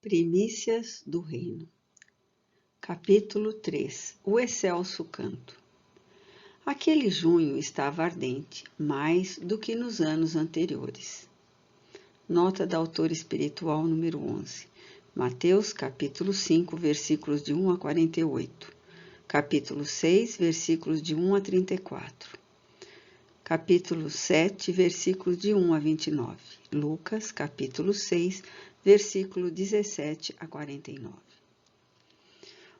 Primícias do Reino. Capítulo 3. O excelso canto. Aquele junho estava ardente, mais do que nos anos anteriores. Nota da autora espiritual número 11. Mateus, capítulo 5, versículos de 1 a 48. Capítulo 6, versículos de 1 a 34. Capítulo 7, versículos de 1 a 29. Lucas, capítulo 6, versículo 17 a 49.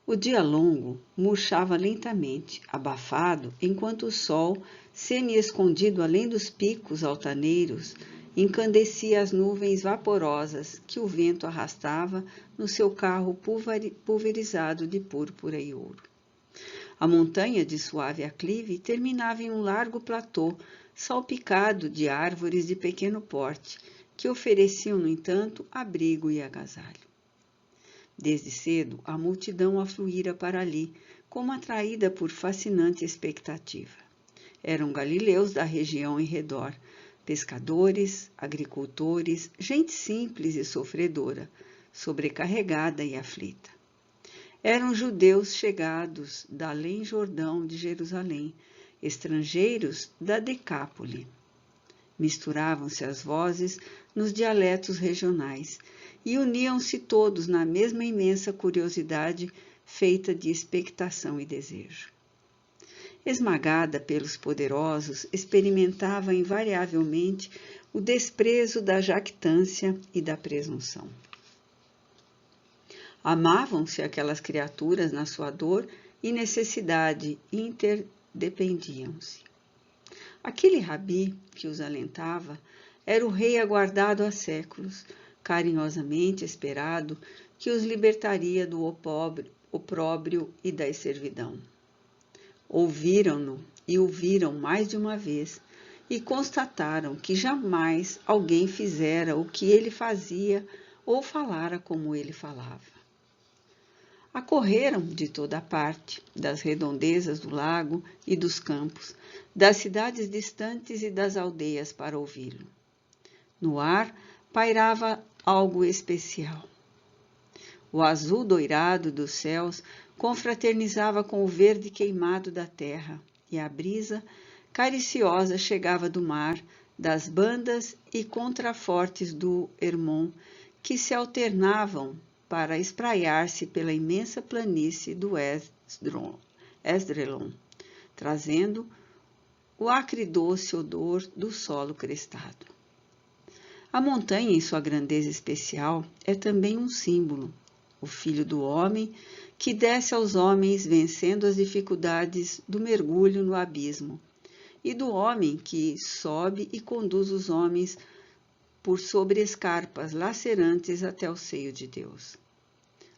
O dia longo murchava lentamente, abafado, enquanto o sol, semi-escondido além dos picos altaneiros, encandecia as nuvens vaporosas que o vento arrastava no seu carro pulverizado de púrpura e ouro. A montanha de suave aclive terminava em um largo platô, salpicado de árvores de pequeno porte, que ofereciam, no entanto, abrigo e agasalho. Desde cedo, a multidão afluíra para ali, como atraída por fascinante expectativa. Eram galileus da região em redor, pescadores, agricultores, gente simples e sofredora, sobrecarregada e aflita. Eram judeus chegados da além Jordão de Jerusalém, estrangeiros da Decápole. Misturavam-se as vozes nos dialetos regionais e uniam-se todos na mesma imensa curiosidade feita de expectação e desejo. Esmagada pelos poderosos, experimentava invariavelmente o desprezo da jactância e da presunção. Amavam-se aquelas criaturas na sua dor e necessidade, interdependiam-se. Aquele rabi que os alentava era o rei aguardado há séculos, carinhosamente esperado, que os libertaria do opróbrio e da servidão. Ouviram-no e o viram mais de uma vez e constataram que jamais alguém fizera o que ele fazia ou falara como ele falava. Acorreram de toda a parte, das redondezas do lago e dos campos, das cidades distantes e das aldeias para ouvi-lo. No ar pairava algo especial. O azul doirado dos céus confraternizava com o verde queimado da terra, e a brisa cariciosa chegava do mar, das bandas e contrafortes do Hermon, que se alternavam para espraiar-se pela imensa planície do Esdrelon, trazendo o acridoce odor do solo crestado. A montanha, em sua grandeza especial, é também um símbolo, o Filho do Homem, que desce aos homens vencendo as dificuldades do mergulho no abismo, e do homem que sobe e conduz os homens por sobre escarpas lacerantes até o seio de Deus.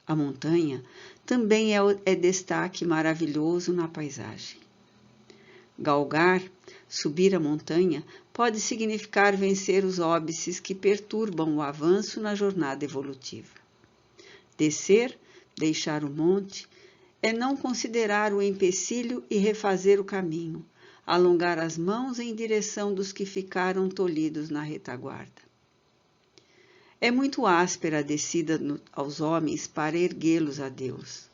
A montanha também é destaque maravilhoso na paisagem. Galgar, subir a montanha, pode significar vencer os óbices que perturbam o avanço na jornada evolutiva. Descer, deixar o monte, é não considerar o empecilho e refazer o caminho, alongar as mãos em direção dos que ficaram tolhidos na retaguarda. É muito áspera a descida aos homens para erguê-los a Deus.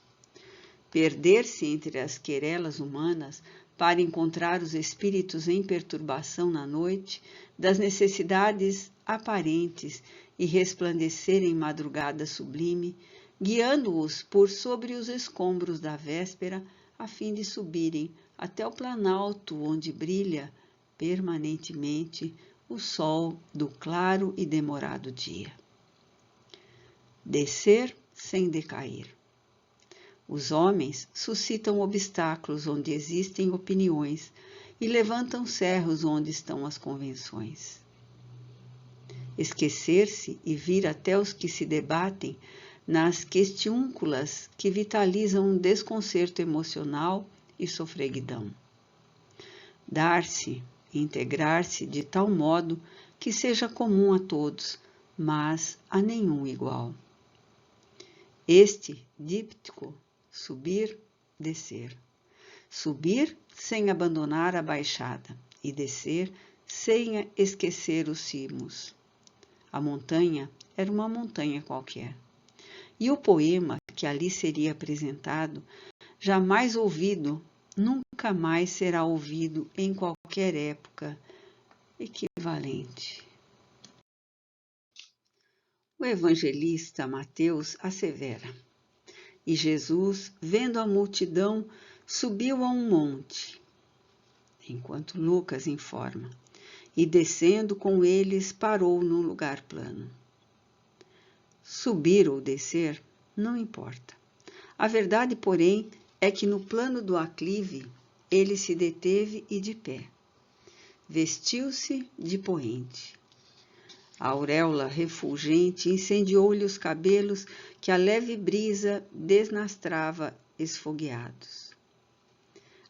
Perder-se entre as querelas humanas para encontrar os espíritos em perturbação na noite, das necessidades aparentes e resplandecer em madrugada sublime, guiando-os por sobre os escombros da véspera, a fim de subirem até o planalto onde brilha permanentemente o sol do claro e demorado dia. Descer sem decair. Os homens suscitam obstáculos onde existem opiniões e levantam cerros onde estão as convenções. Esquecer-se e vir até os que se debatem nas questiúnculas que vitalizam um desconcerto emocional e sofreguidão. Dar-se, integrar-se de tal modo que seja comum a todos, mas a nenhum igual. Este díptico, subir, descer. Subir sem abandonar a baixada e descer sem esquecer os cimos. A montanha era uma montanha qualquer. E o poema que ali seria apresentado, jamais ouvido, nunca mais será ouvido em qualquer época equivalente. O evangelista Mateus assevera: e Jesus, vendo a multidão, subiu a um monte, enquanto Lucas informa, e descendo com eles parou num lugar plano. Subir ou descer não importa. A verdade, porém, é que no plano do aclive ele se deteve e de pé. Vestiu-se de poente. A auréola refulgente incendiou-lhe os cabelos que a leve brisa desnastrava esfogueados.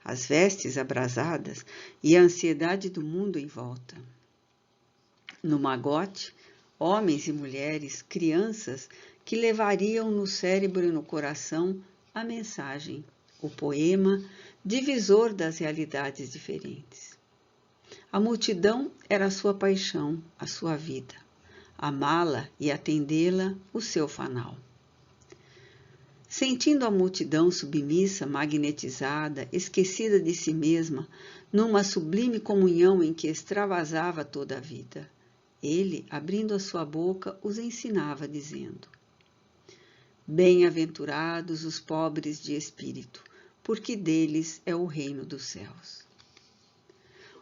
As vestes abrasadas e a ansiedade do mundo em volta. No magote, homens e mulheres, crianças que levariam no cérebro e no coração a mensagem, o poema, divisor das realidades diferentes. A multidão era a sua paixão, a sua vida. Amá-la e atendê-la, o seu fanal. Sentindo a multidão submissa, magnetizada, esquecida de si mesma, numa sublime comunhão em que extravasava toda a vida, ele, abrindo a sua boca, os ensinava, dizendo: bem-aventurados os pobres de espírito, porque deles é o reino dos céus.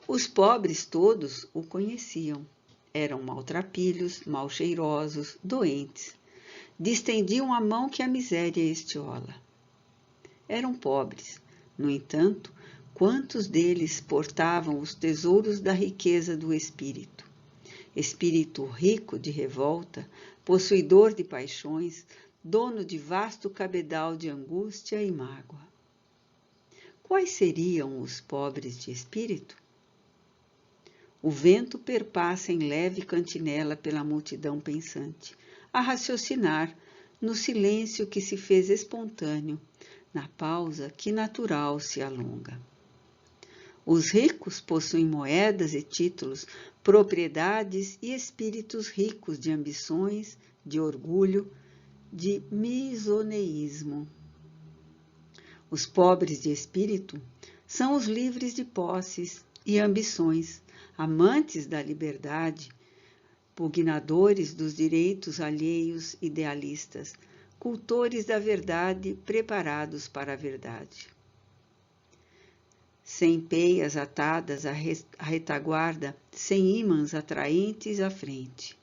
Os pobres todos o conheciam. Eram maltrapilhos, mal-cheirosos, doentes. Distendiam a mão que a miséria estiola. Eram pobres. No entanto, quantos deles portavam os tesouros da riqueza do espírito? Espírito rico de revolta, possuidor de paixões, dono de vasto cabedal de angústia e mágoa. Quais seriam os pobres de espírito? O vento perpassa em leve cantinela pela multidão pensante, a raciocinar, no silêncio que se fez espontâneo, na pausa que natural se alonga. Os ricos possuem moedas e títulos, propriedades e espíritos ricos de ambições, de orgulho, de misoneísmo. Os pobres de espírito são os livres de posses e ambições, amantes da liberdade, pugnadores dos direitos alheios, idealistas, cultores da verdade preparados para a verdade. Sem peias atadas à retaguarda, sem ímãs atraentes à frente.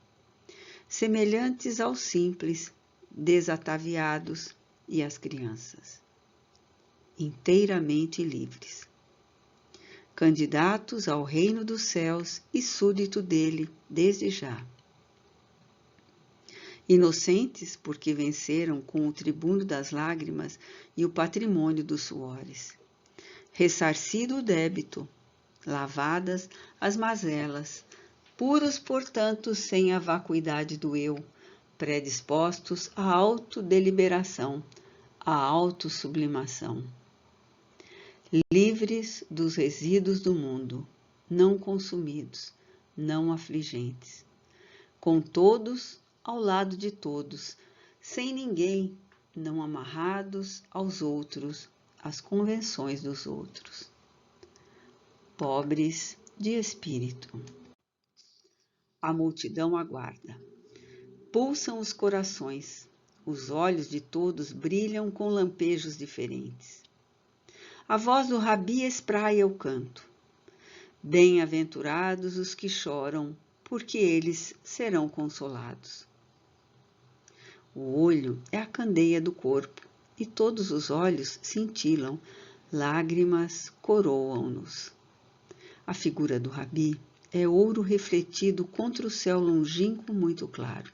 Semelhantes aos simples, desataviados e às crianças. Inteiramente livres. Candidatos ao reino dos céus e súdito dele desde já. Inocentes porque venceram com o tribuno das lágrimas e o patrimônio dos suores. Ressarcido o débito, lavadas as mazelas, puros, portanto, sem a vacuidade do eu, predispostos à autodeliberação, à autossublimação. Livres dos resíduos do mundo, não consumidos, não afligentes. Com todos, ao lado de todos, sem ninguém, não amarrados aos outros, às convenções dos outros. Pobres de espírito. A multidão aguarda. Pulsam os corações, os olhos de todos brilham com lampejos diferentes. A voz do Rabi espraia o canto. Bem-aventurados os que choram, porque eles serão consolados. O olho é a candeia do corpo, e todos os olhos cintilam, lágrimas coroam-nos. A figura do Rabi é ouro refletido contra o céu longínquo muito claro.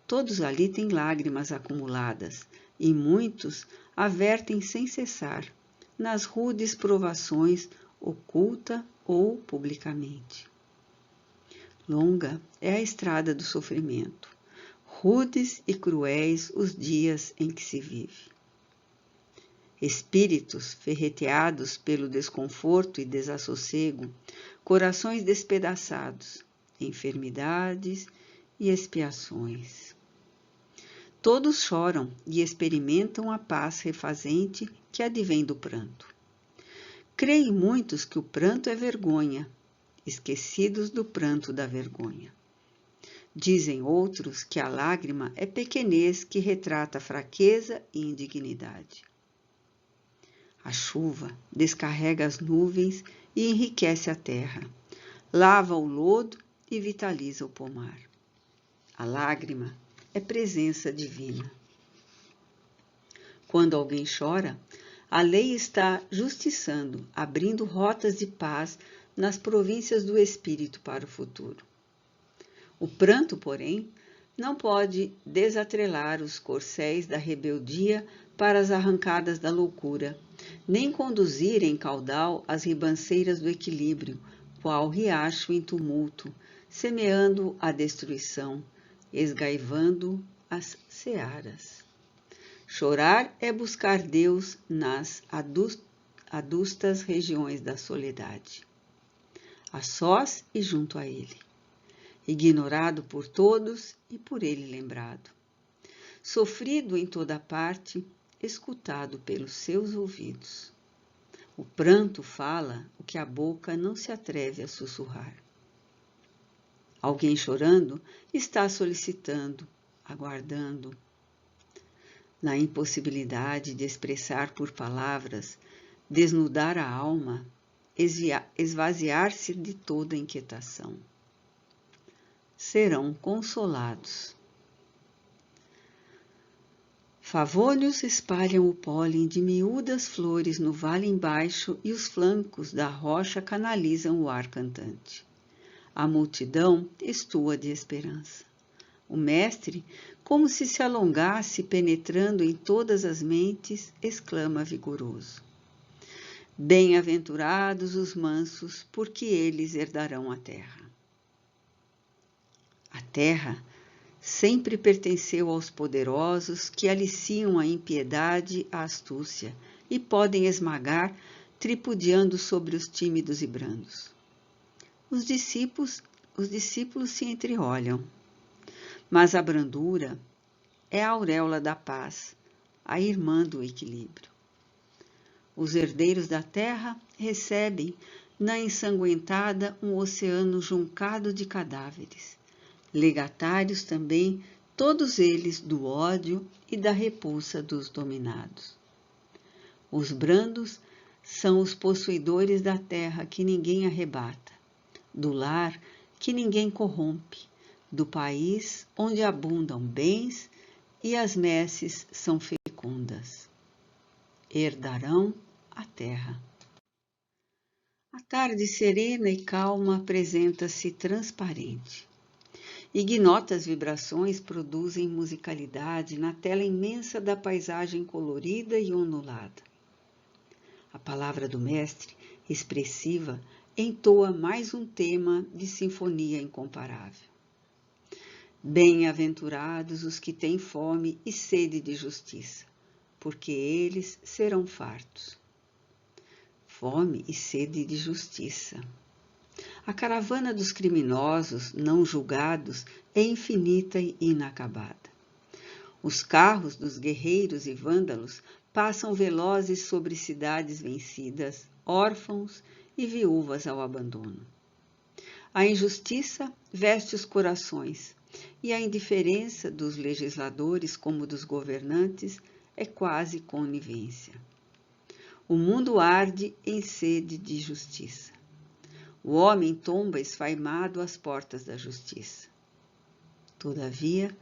Todos ali têm lágrimas acumuladas, e muitos a vertem sem cessar, nas rudes provações, oculta ou publicamente. Longa é a estrada do sofrimento, rudes e cruéis os dias em que se vive. Espíritos ferreteados pelo desconforto e desassossego, corações despedaçados, enfermidades e expiações. Todos choram e experimentam a paz refazente que advém do pranto. Creem muitos que o pranto é vergonha, esquecidos do pranto da vergonha. Dizem outros que a lágrima é pequenez que retrata fraqueza e indignidade. A chuva descarrega as nuvens e enriquece a terra, lava o lodo e vitaliza o pomar. A lágrima é presença divina. Quando alguém chora, a lei está justiçando, abrindo rotas de paz nas províncias do espírito para o futuro. O pranto, porém, não pode desatrelar os corcéis da rebeldia para as arrancadas da loucura, nem conduzir em caudal as ribanceiras do equilíbrio, qual riacho em tumulto, semeando a destruição, esgaivando as searas. Chorar é buscar Deus nas adustas regiões da soledade, a sós e junto a Ele, ignorado por todos e por Ele lembrado, sofrido em toda parte, escutado pelos seus ouvidos. O pranto fala o que a boca não se atreve a sussurrar. Alguém chorando está solicitando, aguardando. Na impossibilidade de expressar por palavras, desnudar a alma, esvaziar-se de toda inquietação. Serão consolados. Favônios espalham o pólen de miúdas flores no vale embaixo e os flancos da rocha canalizam o ar cantante. A multidão estua de esperança. O mestre, como se se alongasse penetrando em todas as mentes, exclama vigoroso. Bem-aventurados os mansos, porque eles herdarão a terra. A terra sempre pertenceu aos poderosos que aliciam a impiedade, a astúcia e podem esmagar, tripudiando sobre os tímidos e brandos. Os discípulos se entreolham, mas a brandura é a auréola da paz, a irmã do equilíbrio. Os herdeiros da terra recebem na ensanguentada um oceano juncado de cadáveres, legatários também, todos eles do ódio e da repulsa dos dominados. Os brandos são os possuidores da terra que ninguém arrebata, do lar que ninguém corrompe, do país onde abundam bens e as messes são fecundas. Herdarão a terra. A tarde serena e calma apresenta-se transparente. Ignotas vibrações produzem musicalidade na tela imensa da paisagem colorida e ondulada. A palavra do mestre, expressiva, entoa mais um tema de sinfonia incomparável. Bem-aventurados os que têm fome e sede de justiça, porque eles serão fartos. Fome e sede de justiça. A caravana dos criminosos não julgados é infinita e inacabada. Os carros dos guerreiros e vândalos passam velozes sobre cidades vencidas, órfãos e viúvas ao abandono. A injustiça veste os corações e a indiferença dos legisladores como dos governantes é quase conivência. O mundo arde em sede de justiça. O homem tomba esfaimado às portas da justiça. Todavia,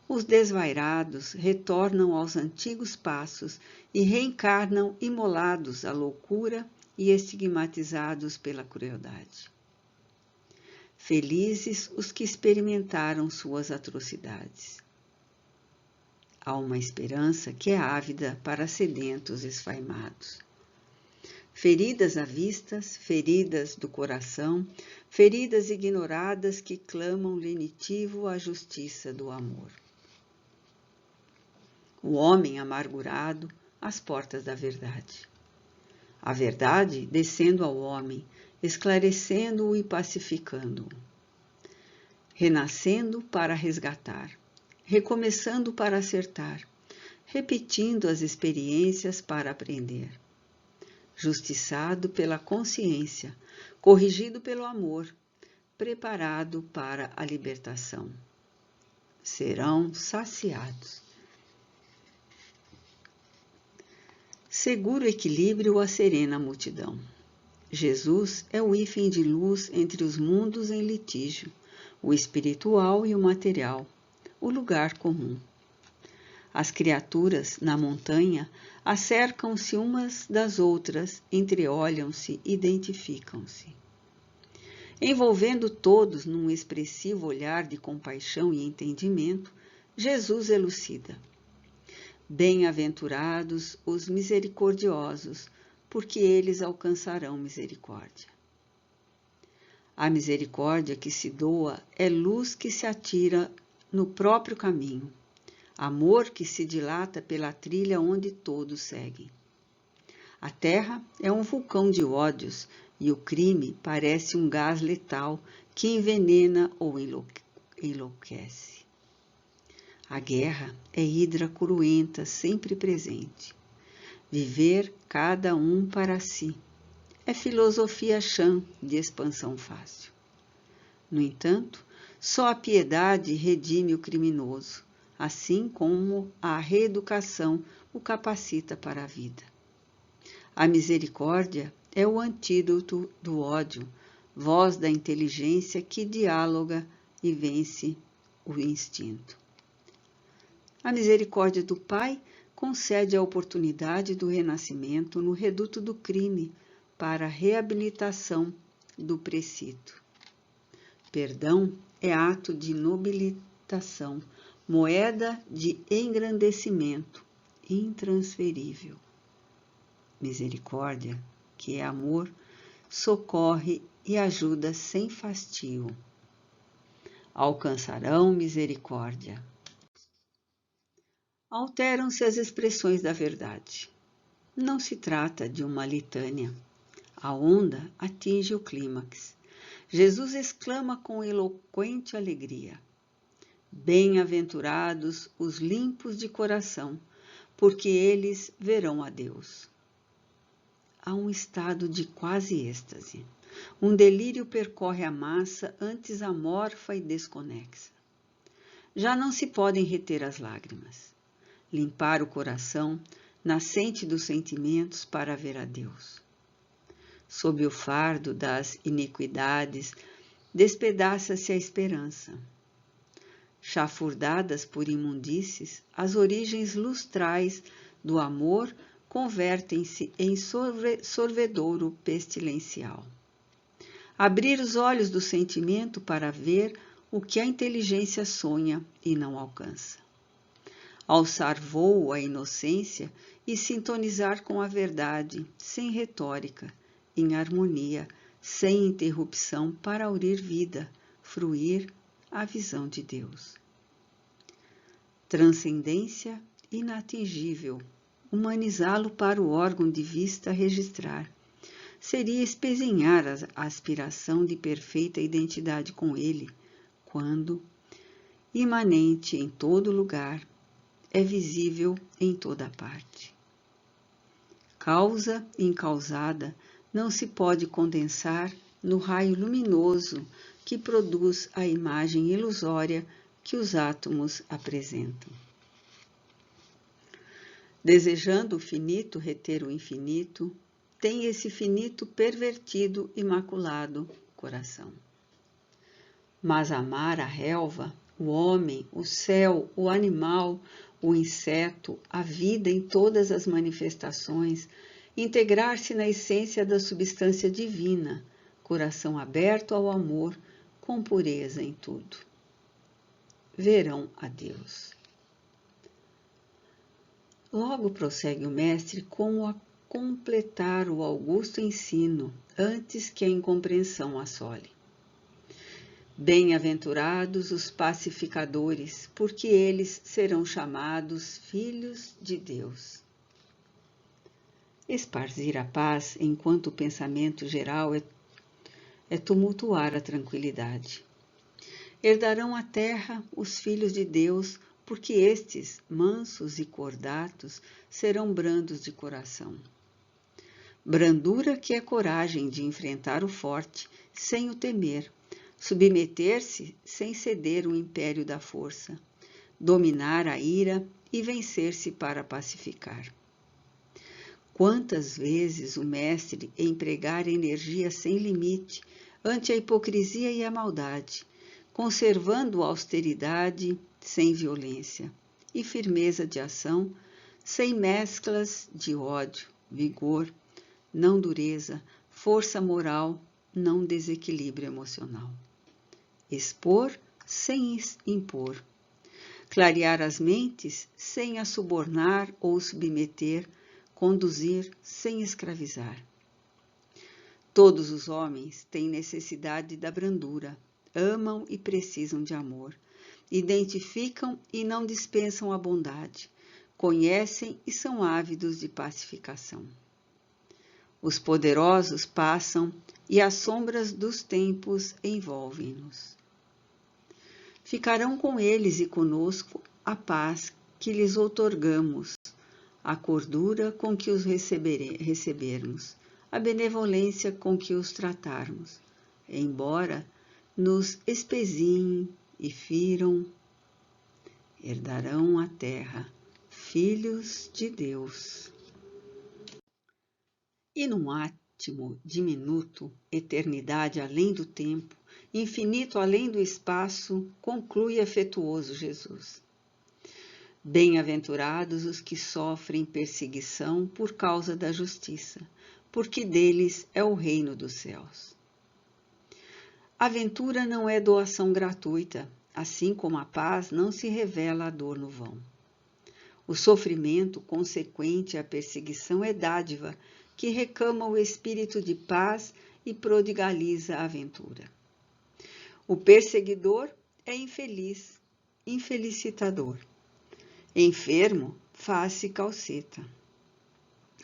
os desvairados retornam aos antigos passos e reencarnam imolados à loucura e estigmatizados pela crueldade. Felizes os que experimentaram suas atrocidades. Há uma esperança que é ávida para sedentos esfaimados. Feridas à vista, feridas do coração, feridas ignoradas que clamam lenitivo à justiça do amor. O homem amargurado às portas da verdade. A verdade descendo ao homem, esclarecendo-o e pacificando-o. Renascendo para resgatar, recomeçando para acertar, repetindo as experiências para aprender. Justiçado pela consciência, corrigido pelo amor, preparado para a libertação. Serão saciados. Seguro equilíbrio acerena a multidão. Jesus é o hífen de luz entre os mundos em litígio, o espiritual e o material, o lugar comum. As criaturas, na montanha, acercam-se umas das outras, entreolham-se, identificam-se. Envolvendo todos num expressivo olhar de compaixão e entendimento, Jesus elucida: Bem-aventurados os misericordiosos, porque eles alcançarão misericórdia. A misericórdia que se doa é luz que se atira no próprio caminho, amor que se dilata pela trilha onde todos seguem. A terra é um vulcão de ódios e o crime parece um gás letal que envenena ou enlouquece. A guerra é hidra cruenta sempre presente. Viver cada um para si é filosofia chã de expansão fácil. No entanto, só a piedade redime o criminoso, assim como a reeducação o capacita para a vida. A misericórdia é o antídoto do ódio, voz da inteligência que dialoga e vence o instinto. A misericórdia do Pai concede a oportunidade do renascimento no reduto do crime para a reabilitação do precito. Perdão é ato de nobilitação, moeda de engrandecimento, intransferível. Misericórdia, que é amor, socorre e ajuda sem fastio. Alcançarão misericórdia. Alteram-se as expressões da verdade. Não se trata de uma litânia. A onda atinge o clímax. Jesus exclama com eloquente alegria: Bem-aventurados os limpos de coração, porque eles verão a Deus. Há um estado de quase êxtase. Um delírio percorre a massa antes amorfa e desconexa. Já não se podem reter as lágrimas. Limpar o coração, nascente dos sentimentos para ver a Deus. Sob o fardo das iniquidades, despedaça-se a esperança. Chafurdadas por imundícies, as origens lustrais do amor convertem-se em sorvedouro pestilencial. Abrir os olhos do sentimento para ver o que a inteligência sonha e não alcança. Alçar voo à inocência e sintonizar com a verdade, sem retórica, em harmonia, sem interrupção para aurir vida, fruir a visão de Deus. Transcendência inatingível, humanizá-lo para o órgão de vista registrar. Seria espezinhar a aspiração de perfeita identidade com ele, quando, imanente em todo lugar, é visível em toda parte. Causa incausada não se pode condensar no raio luminoso que produz a imagem ilusória que os átomos apresentam. Desejando o finito reter o infinito, tem esse finito pervertido e maculado coração. Mas amar a relva, o homem, o céu, o animal, o inseto, a vida em todas as manifestações, integrar-se na essência da substância divina, coração aberto ao amor, com pureza em tudo. Verão a Deus. Logo prossegue o mestre como a completar o augusto ensino, antes que a incompreensão assole. Bem-aventurados os pacificadores, porque eles serão chamados filhos de Deus. Esparzir a paz enquanto o pensamento geral é tumultuar a tranquilidade. Herdarão a terra os filhos de Deus porque estes, mansos e cordatos, serão brandos de coração. Brandura que é coragem de enfrentar o forte, sem o temer, submeter-se sem ceder o império da força, dominar a ira e vencer-se para pacificar. Quantas vezes o mestre empregar energia sem limite ante a hipocrisia e a maldade, conservando austeridade sem violência e firmeza de ação, sem mesclas de ódio, vigor, não dureza, força moral, não desequilíbrio emocional. Expor sem impor. Clarear as mentes sem as subornar ou submeter, conduzir sem escravizar. Todos os homens têm necessidade da brandura, amam e precisam de amor, identificam e não dispensam a bondade, conhecem e são ávidos de pacificação. Os poderosos passam e as sombras dos tempos envolvem-nos. Ficarão com eles e conosco a paz que lhes outorgamos, a cordura com que os recebermos, a benevolência com que os tratarmos, embora nos espezinhem e firam, herdarão a terra, filhos de Deus. E num átimo diminuto, eternidade além do tempo, infinito além do espaço, conclui afetuoso Jesus. Bem-aventurados os que sofrem perseguição por causa da justiça, porque deles é o reino dos céus. A ventura não é doação gratuita, assim como a paz não se revela a dor no vão. O sofrimento consequente à perseguição é dádiva, que recama o espírito de paz e prodigaliza a aventura. O perseguidor é infeliz, infelicitador. Enfermo, faz-se calceta.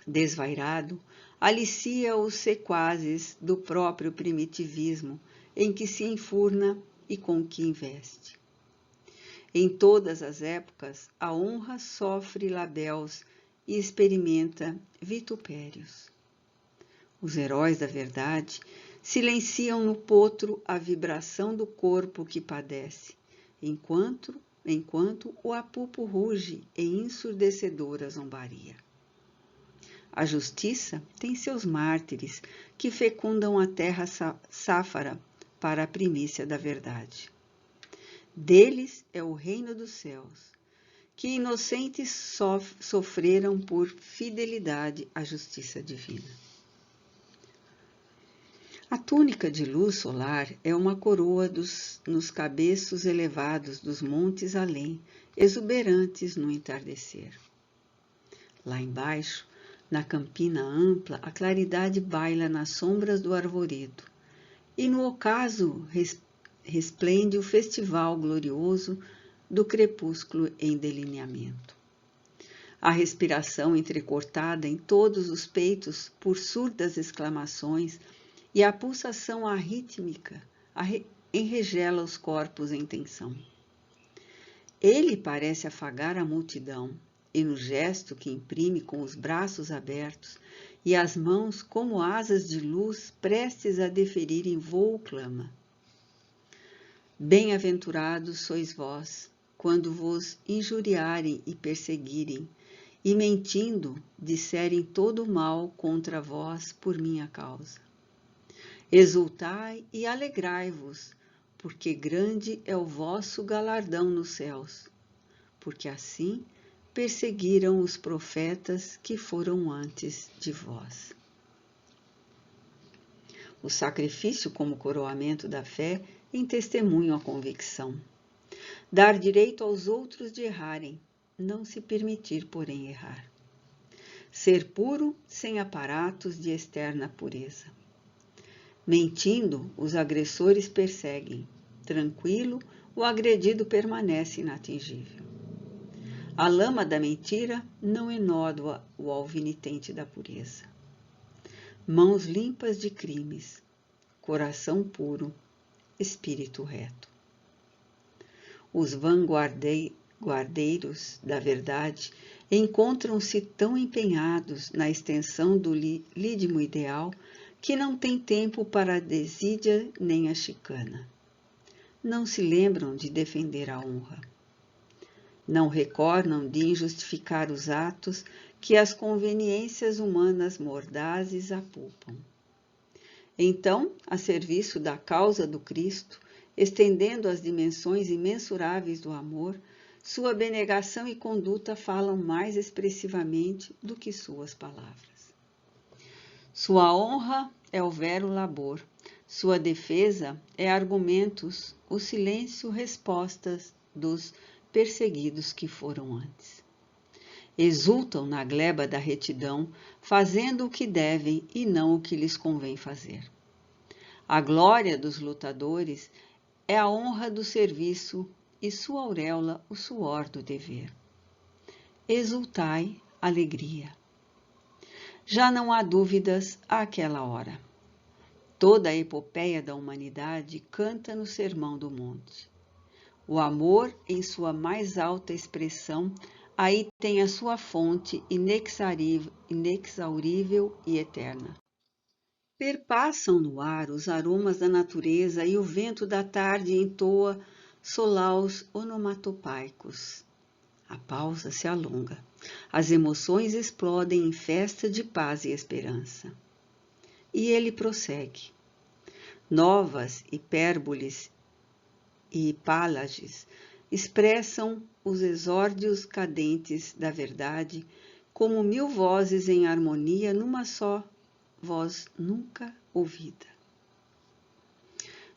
Desvairado, alicia os sequazes do próprio primitivismo em que se enfurna e com que investe. Em todas as épocas, a honra sofre labéus e experimenta vitupérios. Os heróis da verdade silenciam no potro a vibração do corpo que padece, enquanto o apupo ruge em ensurdecedora zombaria. A justiça tem seus mártires que fecundam a terra sáfara para a primícia da verdade. Deles é o reino dos céus, que inocentes sofreram por fidelidade à justiça divina. A túnica de luz solar é uma coroa nos cabeços elevados dos montes além, exuberantes no entardecer. Lá embaixo, na campina ampla, a claridade baila nas sombras do arvoredo, e no ocaso resplende o festival glorioso do crepúsculo em delineamento. A respiração entrecortada em todos os peitos por surdas exclamações e a pulsação arrítmica enregela os corpos em tensão. Ele parece afagar a multidão, e no gesto que imprime com os braços abertos e as mãos como asas de luz prestes a deferir em voo clama: Bem-aventurados sois vós, quando vos injuriarem e perseguirem, e mentindo disserem todo o mal contra vós por minha causa. Exultai e alegrai-vos, porque grande é o vosso galardão nos céus, porque assim perseguiram os profetas que foram antes de vós. O sacrifício como coroamento da fé em testemunho à convicção. Dar direito aos outros de errarem, não se permitir, porém, errar. Ser puro sem aparatos de externa pureza. Mentindo, os agressores perseguem. Tranquilo, o agredido permanece inatingível. A lama da mentira não enódoa o alvinitente da pureza. Mãos limpas de crimes, coração puro, espírito reto. Os guardeiros da verdade encontram-se tão empenhados na extensão do lídimo ideal que não têm tempo para a desídia nem a chicana. Não se lembram de defender a honra. Não recordam de injustificar os atos que as conveniências humanas mordazes apupam. Então, a serviço da causa do Cristo, estendendo as dimensões imensuráveis do amor, sua abnegação e conduta falam mais expressivamente do que suas palavras. Sua honra é o vero labor, sua defesa é argumentos, o silêncio respostas dos perseguidos que foram antes. Exultam na gleba da retidão, fazendo o que devem e não o que lhes convém fazer. A glória dos lutadores é a honra do serviço e sua auréola o suor do dever. Exultai, alegria. Já não há dúvidas àquela hora. Toda a epopeia da humanidade canta no Sermão do Monte. O amor, em sua mais alta expressão, aí tem a sua fonte inexaurível e eterna. Perpassam no ar os aromas da natureza e o vento da tarde entoa solaus onomatopaicos. A pausa se alonga. As emoções explodem em festa de paz e esperança. E ele prossegue. Novas hipérboles e pálages expressam os exórdios cadentes da verdade como 1000 vozes em harmonia numa só voz nunca ouvida.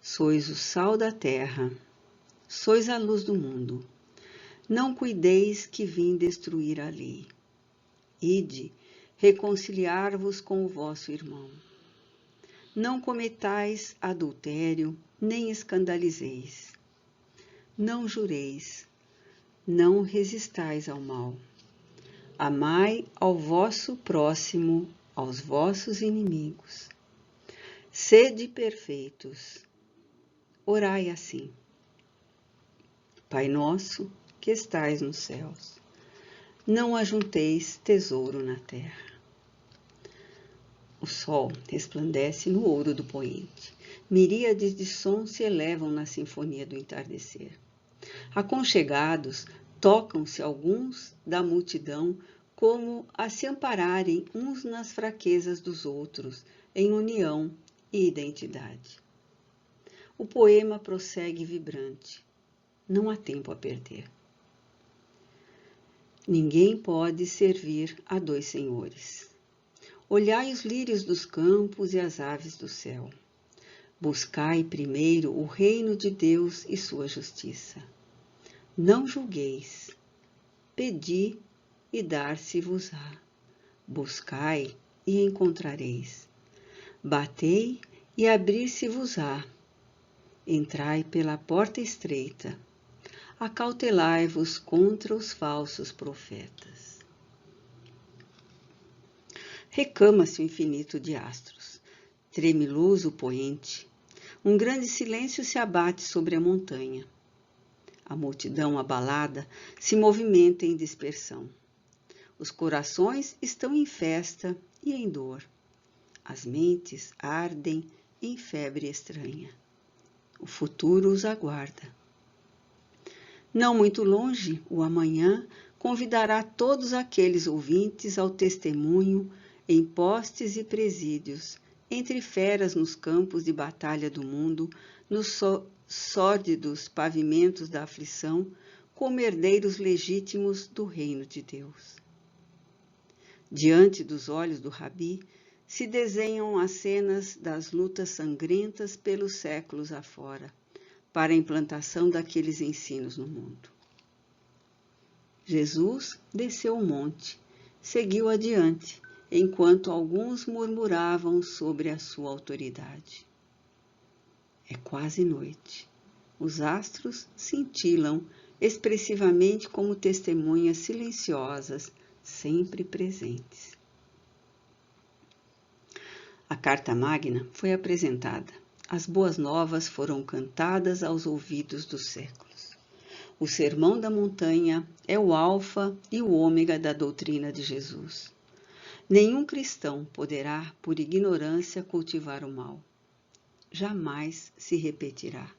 Sois o sal da terra, sois a luz do mundo. Não cuideis que vim destruir a lei. Ide, reconciliar-vos com o vosso irmão. Não cometais adultério, nem escandalizeis. Não jureis, não resistais ao mal. Amai ao vosso próximo, aos vossos inimigos. Sede perfeitos. Orai assim. Pai nosso, que estais nos céus, não ajunteis tesouro na terra. O sol resplandece no ouro do poente. Miríades de sons se elevam na sinfonia do entardecer. Aconchegados, tocam-se alguns da multidão como a se ampararem uns nas fraquezas dos outros, em união e identidade. O poema prossegue vibrante. Não há tempo a perder. Ninguém pode servir a 2 senhores. Olhai os lírios dos campos e as aves do céu. Buscai primeiro o reino de Deus e sua justiça. Não julgueis. Pedi e dar-se-vos-á. Buscai e encontrareis. Batei e abrir-se-vos-á. Entrai pela porta estreita. Acautelai-vos contra os falsos profetas. Recama-se o infinito de astros. Treme luz o poente. Um grande silêncio se abate sobre a montanha. A multidão abalada se movimenta em dispersão. Os corações estão em festa e em dor. As mentes ardem em febre estranha. O futuro os aguarda. Não muito longe, o amanhã convidará todos aqueles ouvintes ao testemunho em postes e presídios, entre feras nos campos de batalha do mundo, nos sórdidos pavimentos da aflição, como herdeiros legítimos do reino de Deus. Diante dos olhos do Rabi, se desenham as cenas das lutas sangrentas pelos séculos afora, para a implantação daqueles ensinos no mundo. Jesus desceu o monte, seguiu adiante, enquanto alguns murmuravam sobre a sua autoridade. É quase noite. Os astros cintilam expressivamente como testemunhas silenciosas, sempre presentes. A Carta Magna foi apresentada. As boas novas foram cantadas aos ouvidos dos séculos. O Sermão da Montanha é o alfa e o ômega da doutrina de Jesus. Nenhum cristão poderá, por ignorância, cultivar o mal. Jamais se repetirá.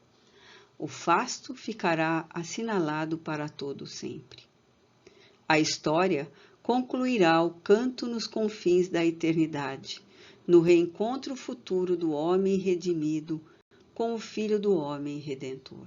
O fasto ficará assinalado para todo sempre. A história concluirá o canto nos confins da eternidade, no reencontro futuro do homem redimido com o Filho do Homem Redentor.